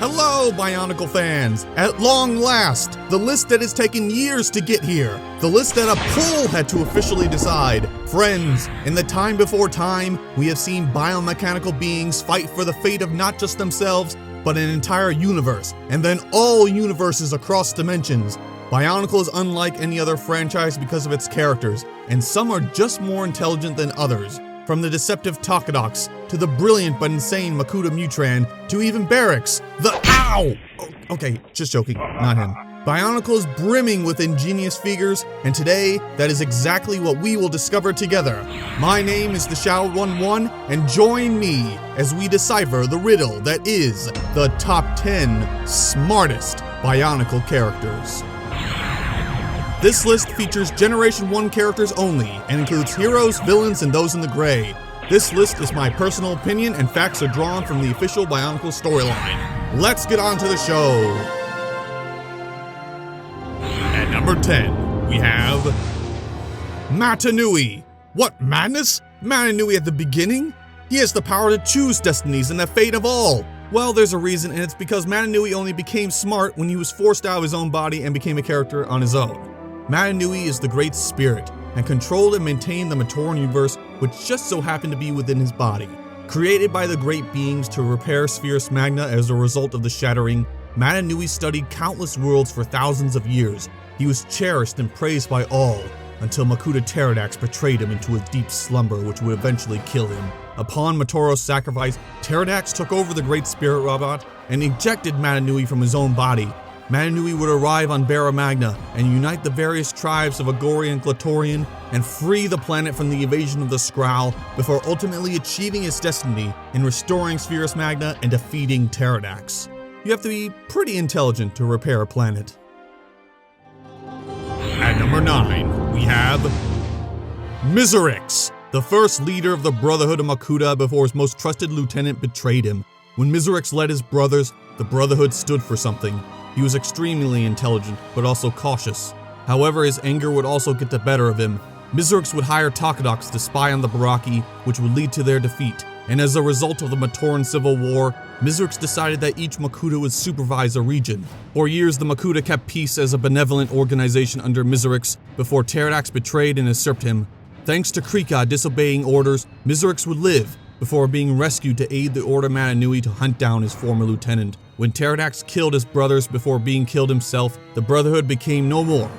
Hello, Bionicle fans! At long last, the list that has taken years to get here. The list that a poll had to officially decide. Friends, in the time before time, we have seen biomechanical beings fight for the fate of not just themselves, but an entire universe, and then all universes across dimensions. Bionicle is unlike any other franchise because of its characters, and some are just more intelligent than others. From the deceptive Takadox, to the brilliant but insane Makuta Mutran, to even Barracks, the OW! Okay, just joking, not him. Bionicle is brimming with ingenious figures, and today, that is exactly what we will discover together. My name is TheShadowedOne1, and join me as we decipher the riddle that is the top 10 smartest Bionicle characters. This list features Generation 1 characters only, and includes heroes, villains, and those in the gray. This list is my personal opinion, and facts are drawn from the official Bionicle storyline. Let's get on to the show! At number 10, we have Matanui. What madness? Matanui at the beginning? He has the power to choose destinies and the fate of all. Well, there's a reason, and it's because Matanui only became smart when he was forced out of his own body and became a character on his own. Matanui is the Great Spirit, and controlled and maintained the Matoran universe, which just so happened to be within his body. Created by the Great Beings to repair Spherus Magna as a result of the Shattering, Matanui studied countless worlds for thousands of years. He was cherished and praised by all, until Makuta Pterodax betrayed him into a deep slumber which would eventually kill him. Upon Matoro's sacrifice, Pterodax took over the Great Spirit robot and ejected Matanui from his own body. Matanui would arrive on Barra Magna and unite the various tribes of Agori and Glatorian and free the planet from the invasion of the Skrull before ultimately achieving its destiny in restoring Spherus Magna and defeating Pterodax. You have to be pretty intelligent to repair a planet. At number 9, we have Miserix, the first leader of the Brotherhood of Makuta before his most trusted lieutenant betrayed him. When Miserix led his brothers, the Brotherhood stood for something. He was extremely intelligent, but also cautious. However, his anger would also get the better of him. Miserix would hire Takadox to spy on the Baraki, which would lead to their defeat. And as a result of the Matoran Civil War, Miserix decided that each Makuta would supervise a region. For years, the Makuta kept peace as a benevolent organization under Miserix before Pterodax betrayed and usurped him. Thanks to Krika disobeying orders, Miserix would live before being rescued to aid the Order Matanui to hunt down his former lieutenant. When Pterodax killed his brothers before being killed himself, the Brotherhood became no more,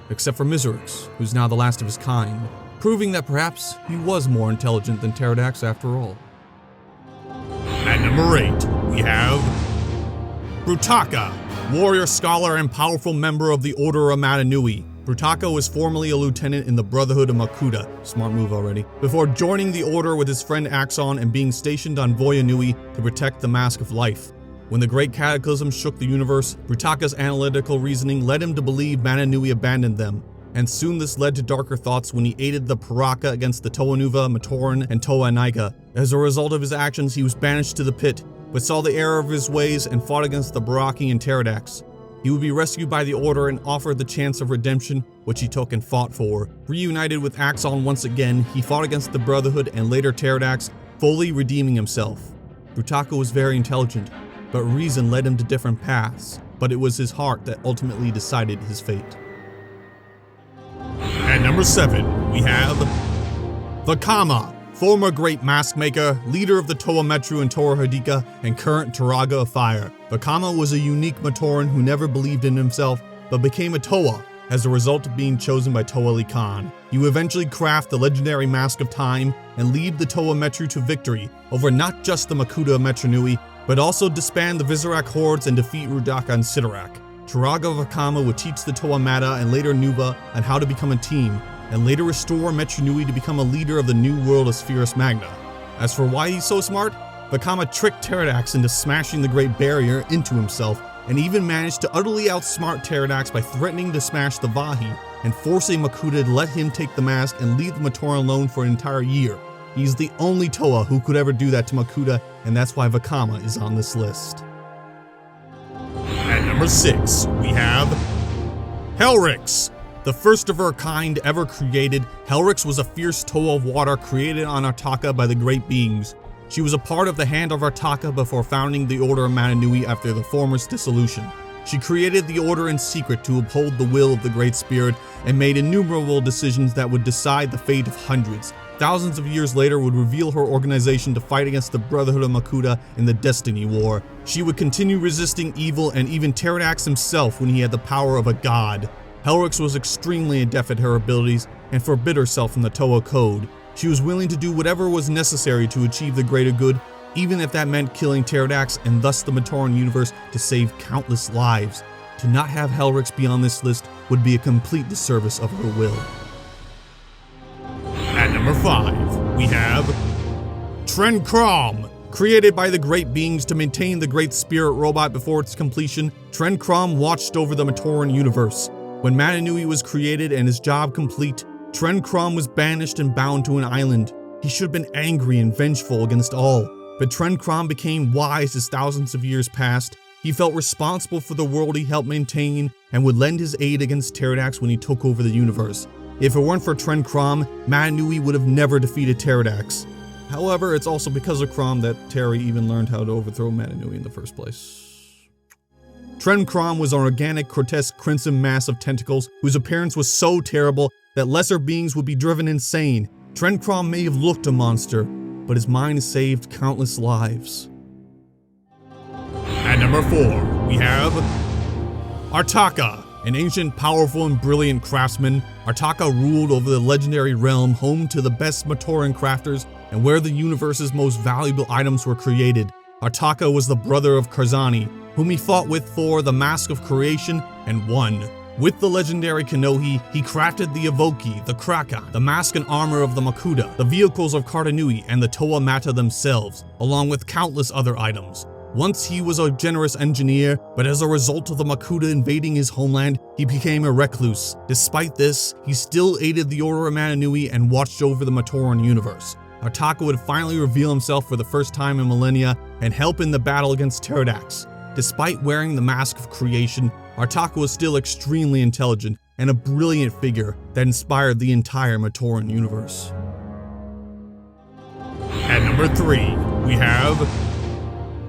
except for Miserix, who's now the last of his kind, proving that perhaps he was more intelligent than Pterodax after all. At number 8, we have Brutaka, warrior, scholar, and powerful member of the Order of Matanui. Brutaka was formerly a lieutenant in the Brotherhood of Makuta, smart move already, before joining the Order with his friend Axon and being stationed on Voyanui to protect the Mask of Life. When the Great Cataclysm shook the universe, Brutaka's analytical reasoning led him to believe Matanui abandoned them, and soon this led to darker thoughts when he aided the Paraka against the Toanuva, Matoran, and Toa Naika. As a result of his actions, he was banished to the pit, but saw the error of his ways and fought against the Baraki and Pterodax. He would be rescued by the Order and offered the chance of redemption, which he took and fought for. Reunited with Axon once again, he fought against the Brotherhood and later Pterodax, fully redeeming himself. Brutaka was very intelligent, but reason led him to different paths, but it was his heart that ultimately decided his fate. At number 7, we have Vakama, former great mask maker, leader of the Toa Metru and Toa Herdika, and current Turaga of Fire. Vakama was a unique Matoran who never believed in himself, but became a Toa as a result of being chosen by Toa Li Khan. He would eventually craft the legendary Mask of Time and lead the Toa Metru to victory over not just the Makuta Metranui, but also disband the Visorak hordes and defeat Rudaka and Sidorak. Turaga Vakama would teach the Toa Mata and later Nuva on how to become a team, and later restore Metranui to become a leader of the new world of Spherus Magna. As for why he's so smart, Vakama tricked Pterodax into smashing the Great Barrier into himself, and even managed to utterly outsmart Pterodax by threatening to smash the Vahi, and forcing Makuta to let him take the mask and leave the Matoran alone for an entire year. He's the only Toa who could ever do that to Makuta, and that's why Vakama is on this list. At number 6, we have Helryx. The first of her kind ever created, Helryx was a fierce Toa of water created on Artaka by the Great Beings. She was a part of the Hand of Artaka before founding the Order of Mananui after the former's dissolution. She created the Order in secret to uphold the will of the Great Spirit and made innumerable decisions that would decide the fate of hundreds. Thousands of years later would reveal her organization to fight against the Brotherhood of Makuta in the Destiny War. She would continue resisting evil and even Pterodax himself when he had the power of a god. Helryx was extremely adept at her abilities and forbid herself from the Toa Code. She was willing to do whatever was necessary to achieve the greater good, even if that meant killing Pterodax and thus the Matoran universe to save countless lives. To not have Helryx be on this list would be a complete disservice of her will. At number 5, we have Tren Krom. Created by the Great Beings to maintain the Great Spirit robot before its completion, Tren Krom watched over the Matoran universe. When Mananui was created and his job complete, Tren Krom was banished and bound to an island. He should have been angry and vengeful against all, but Tren Krom became wise as thousands of years passed. He felt responsible for the world he helped maintain and would lend his aid against Pterodax when he took over the universe. If it weren't for Tren Krom, Mananui would have never defeated Pterodax. However, it's also because of Krom that Terry even learned how to overthrow Mananui in the first place. Tren Krom was an organic, grotesque crimson mass of tentacles whose appearance was so terrible that lesser beings would be driven insane. Tren Krom may have looked a monster, but his mind saved countless lives. At number 4, we have Artaka. An ancient, powerful, and brilliant craftsman, Artaka ruled over the legendary realm home to the best Matoran crafters and where the universe's most valuable items were created. Artaka was the brother of Karzani, whom he fought with for the Mask of Creation and won. With the legendary Kanohi, he crafted the Evoki, the Kraka, the mask and armor of the Makuta, the vehicles of Kartanui, and the Toa Mata themselves, along with countless other items. Once he was a generous engineer, but as a result of the Makuta invading his homeland, he became a recluse. Despite this, he still aided the Order of Mananui and watched over the Matoran universe. Artaka would finally reveal himself for the first time in millennia and help in the battle against Pterodax. Despite wearing the Mask of Creation, Artaka was still extremely intelligent and a brilliant figure that inspired the entire Matoran universe. At number 3, we have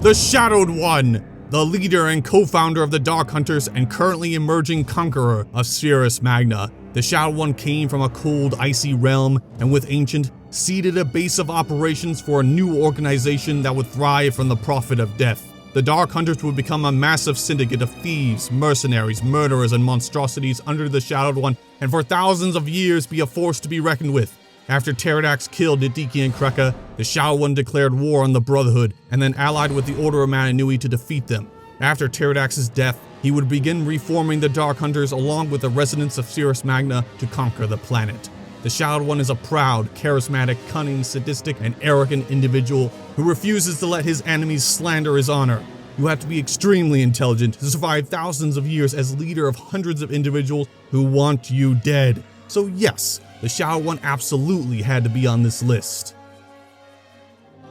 TheShadowedOne, the leader and co-founder of the Dark Hunters and currently emerging conqueror of Cirrus Magna. TheShadowedOne came from a cold, icy realm and with Ancient, seeded a base of operations for a new organization that would thrive from the profit of death. The Dark Hunters would become a massive syndicate of thieves, mercenaries, murderers, and monstrosities under TheShadowedOne, and for thousands of years be a force to be reckoned with. After Pterodax killed Nidiki and Kreka, TheShadowedOne declared war on the Brotherhood, and then allied with the Order of Mananui to defeat them. After Pterodax's death, he would begin reforming the Dark Hunters along with the residents of Cirrus Magna to conquer the planet. TheShadowedOne is a proud, charismatic, cunning, sadistic, and arrogant individual who refuses to let his enemies slander his honor. You have to be extremely intelligent to survive thousands of years as leader of hundreds of individuals who want you dead. So yes, TheShadowedOne absolutely had to be on this list.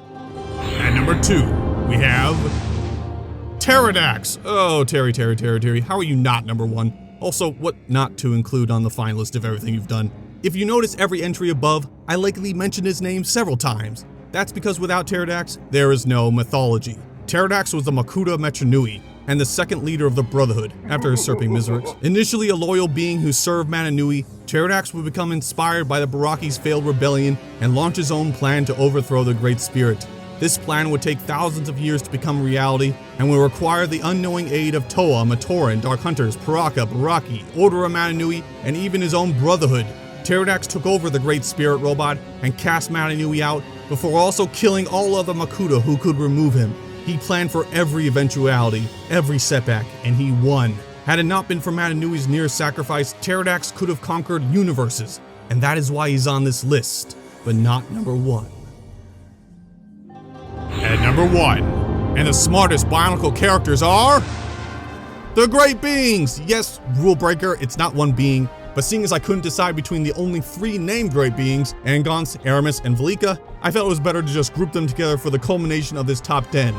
At number 2, we have Pterodax. Oh, Terry, how are you not number 1? Also, what not to include on the fine list of everything you've done. If you notice every entry above, I likely mentioned his name several times. That's because without Pterodax, there is no mythology. Pterodax was the Makuta Metronui, and the second leader of the Brotherhood, after usurping Miserix. Initially a loyal being who served Mananui, Pterodax would become inspired by the Baraki's failed rebellion and launch his own plan to overthrow the Great Spirit. This plan would take thousands of years to become reality, and would require the unknowing aid of Toa, Matoran, Dark Hunters, Paraka, Baraki, Order of Mananui, and even his own Brotherhood. Pterodax took over the Great Spirit robot and cast Mananui out, before also killing all other Makuta who could remove him. He planned for every eventuality, every setback, and he won. Had it not been for Mananui's near sacrifice, Pterodax could have conquered universes, and that is why he's on this list, but not number 1. At number 1, and the smartest Bionicle characters are the Great Beings! Yes, rule breaker, it's not one being, but seeing as I couldn't decide between the only 3 named Great Beings, Angons, Aramis, and Velika, I felt it was better to just group them together for the culmination of this top 10.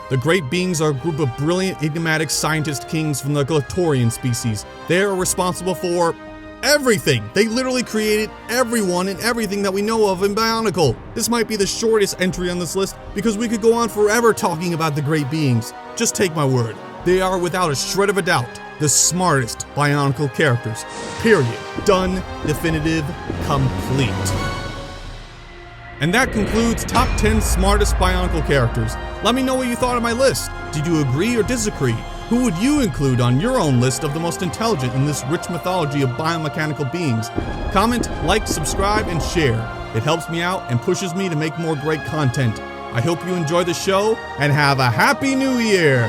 The Great Beings are a group of brilliant, enigmatic scientist kings from the Glatorian species. They are responsible for everything. They literally created everyone and everything that we know of in Bionicle. This might be the shortest entry on this list because we could go on forever talking about the great beings. Just take my word. They are without a shred of a doubt the smartest Bionicle characters. Period. Done. Definitive. Complete. And that concludes top 10 smartest Bionicle characters. Let me know what you thought of my list. Did you agree or disagree? Who would you include on your own list of the most intelligent in this rich mythology of biomechanical beings? Comment, like, subscribe, and share. It helps me out and pushes me to make more great content. I hope you enjoy the show and have a Happy New Year!